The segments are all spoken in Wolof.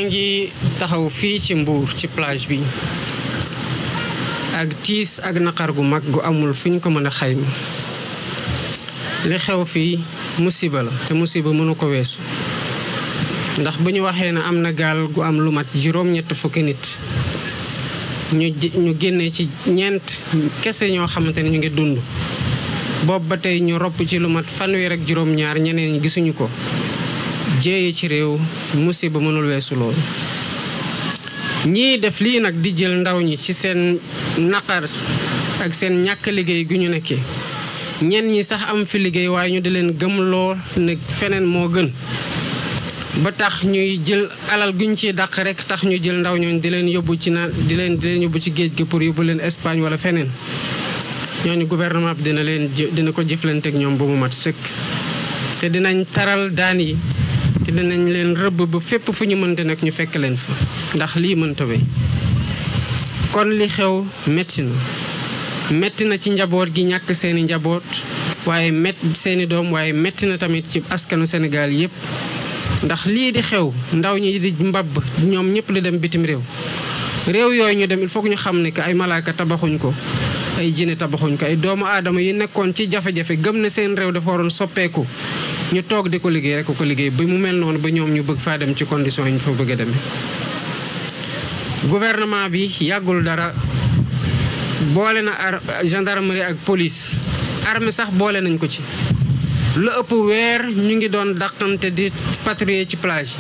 ngi taxaw fii ci Mbour ci plage bi ak tiis ak naqar gu mag gu amul fu ñu ko mën a xayma li xew fii musiba la te musiba mënu ko weesu ndax bu ñu waxee ne am na gaal gu am lu mat juróom-ñett fukki nit ñu génnee ci ñeent kese ñoo xamante ne ñu ngi dund boobu ba tey ñu ropp ci lu mat fanweer ak juróom-ñaar ñeneen ñi gisuñu ko jéeye ci réew musiba mënul weesu loolu ñii def lii nag di jël ndaw ñi ci seen naqar ak seen ñàkk liggéey gu ñu nekkee ñenn ñi sax am fi liggéey waaye ñu di leen gëmloo ne feneen moo gën ba tax ñuy jël alal guñ ci dàq rek tax ñu jël ndaw ñooñu di leen yóbbu ci di leen yóbbu ci géej gi pour yóbbu leen Espagne wala feneen ñooñu gouvernement bi dina ko jëflanteeg ñoom ba mu mat sëkk te dinañ taral daan yi te dinañ leen rëbb ba fépp fu ñu mënte nag ñu fekk leen fa ndax lii mënta wéy kon li xew metti na ci njaboot gi ñàkk seeni njaboot waaye seeni doom waaye metti na tamit ci askanu Sénégal yépp ndax lii di xew ndaw ñi di mbabb ñoom ñëpp di dem bitim réew yooyu ñu dem il faut que ñu xam ne que ay malaaka tabaxuñ ko ay jinne tabaxuñ ko ay doomu aadama yi nekkoon ci jafe-jafe gëm ne seen réew dafa waroon soppeeku ñu toog di ko liggéey rek ko liggéey ba mu mel noonu ba ñoom ñu bëgg faa dem ci condition yi ñu fa bëgg a demee. Gouvernement bi yàggul dara boole na gendarmerie ak police armée sax boole nañ ko ci lu ëpp weer ñu ngi doon dàqante di patrouiller ci plage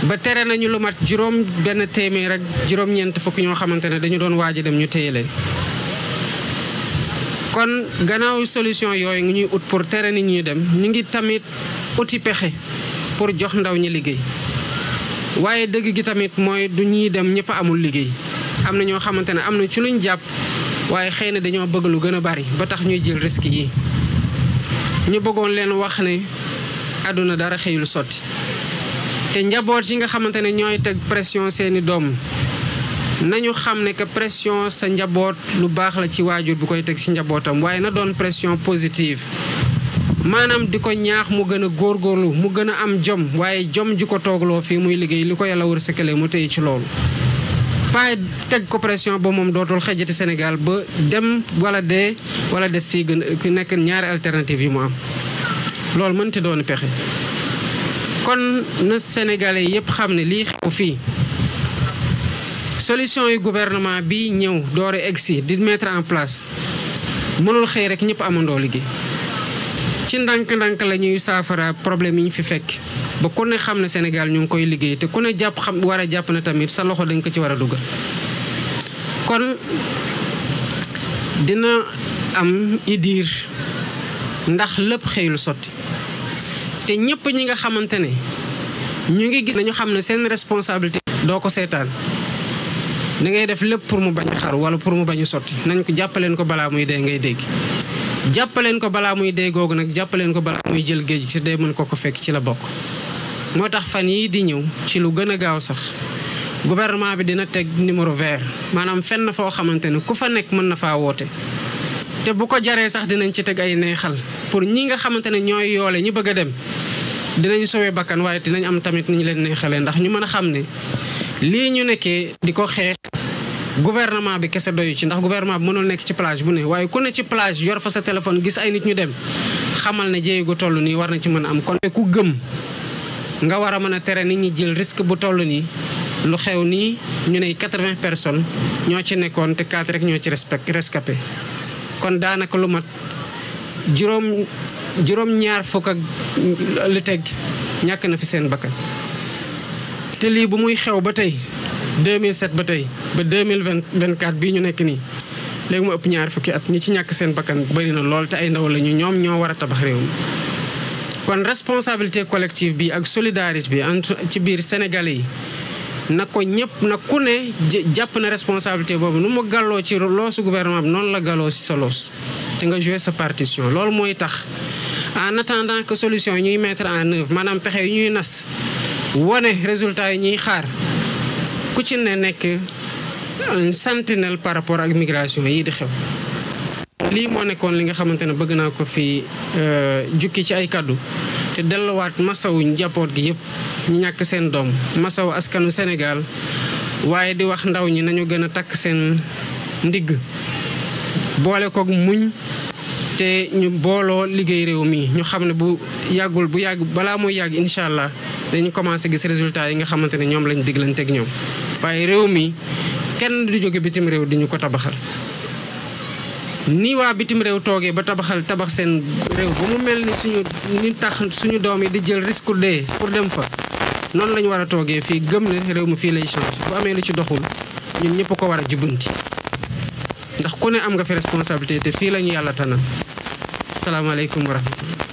ba tere nañu lu mat benn téeméer ak juróom-ñeent fukk ñoo xamante ne dañu doon waaj a dem ñu téye leen kon gannaaw solution yooyu ngi ñuy ut pour tere nit ñu dem ñu ngi tamit uti pexe pour jox ndaw ñi liggéey waaye dëgg gi tamit mooy du ñuy dem ñëpp amul liggéey am na ñoo xamante ne am na ci luñ jàpp waaye xëy na dañoo bëgg lu gën a bari ba tax ñuy jël risque yi ñu bëggoon leen wax ne àdduna dara xëyul sotti te njaboot yi nga xamante ne ñooy teg pression seeni doom nañu xam ne que pression sa njaboot lu baax la ci waajur bu koy teg ci njabootam waaye na doon pression positive maanaam di ko ñaax mu gën a góorgóorlu mu gën a am jom waaye jom ji ko toogloo fii muy liggéey li ko yàlla wërsëgale mu tey ci loolu pas teg ko pression ba moom dootul xejjati Sénégal ba dem wala dee wala des fii gën ku nekk ñaari alternative yi mu am loolu mënti doon pexe kon na Sénégalais yépp xam ne lii xew fii solution yu gouvernement bi ñëw doore egsi di mettre en place mënul xëy rek ñëpp amandoo liggéey ci ndànk-ndànk la ñuy saafara problème yi ñu fi fekk ba ku ne xam ne Sénégal ñu ngi koy liggéey te ku ne war a jàpp na tamit sa loxo dañ ko ci war a dugal kon dina am idiir ndax lépp xëyul sotti te ñëpp ñi nga xamante ne ñu ngi gis nañu xam ne seen responsabilité doo ko seetaan da ngay def lépp pour mu bañ a xaru wala pour mu bañ a sotti nañ ko jàppaleen ko balaa muy dee ngay dégg jàppaleen ko balaa muy dee googu nag jàppaleen ko balaa muy jël géej ci dee mën ko fekk ci la bokk moo tax fan yii di ñëw ci lu gën a gaaw sax gouvernement bi dina teg numéro vert maanaam fenn foo xamante ne ku fa nekk mën na faa woote te bu ko jaree sax dinañ ci teg ay neexal pour ñi nga xamante ne ñooy yoole ñi bëgg a dem dinañ sowee bakkan waaye dinañ am tamit ni ñu leen neexalee ndax ñu mën a xam ne lii ñu nekkee di ko xeex gouvernement bi kese doyu ci ndax gouvernement bi mënul nekk ci plage bu ne waaye ku ne ci plage yor fa sa téléphone gis ay nit ñu dem xamal ne jéey gu toll nii war na ci mën a am kon ku gëm nga war a mën a tere nit ñi jël risque bu toll nii lu xew nii ñu ne 80 personnes ñoo ci nekkoon te 4 rek ñoo ci rescapé kon daanaka lu mat juróom-ñaar fukk ak lu teg ñàkk na fi seen bakkan te lii bu muy xew ba tey 2007 ba tey ba 2024 bii ñu nekk nii léegi mu ëpp ñaar fukki at ñi ci ñàkk seen bakkan bari na lool te ay ndaw lañu ñoom ñoo war a tabax réew mi kon responsabilité collective bi ak solidarité bi entre ci biir Sénégalais yi na ko ñëpp na ku ne jàpp na responsabilité boobu nu mu gàlloo ci loosu gouvernement bi noonu la gàlloo ci sa loos te nga jouer sa partition loolu mooy tax en attendant que solution yi ñuy mettre en œuvre maanaam pexe yi ñuy nas wone résultat yi ñuy xaar ku ci ne nekk un sentinelle par rapport ak migration yi di xew lii moo nekkoon li nga xamante ne bëgg naa ko fi jukki ci ay kaddu te delluwaat masawu njaboot gi yëpp ñu ñàkk seen doom masawu askanu Sénégal waaye di wax ndaw ñi nañu gën a takk seen ndigg boole koog muñ te ñu booloo liggéey réew mi ñu xam ne bu yàgg balaa muy yàgg incha allah dañu commencé gis résultats yi nga xamante ne ñoom lañ diglanteeg ñoom waaye réew mi kenn du jóge bitim réew di ñu ko tabaxal. ni waa bitim réew toogee ba tabax seen réew ba mu mel ni tax suñu doom yi di jël risque dee pour dem fa noonu la ñu war a toogee fii gëm ne réew mi fii lay changer bu amee lu ci doxul ñun ñëpp ko war a jubbanti ndax ku ne am nga fi responsabilité te fii la ñu yàlla tànnal. asalaamaaleykum wa rahmatulah.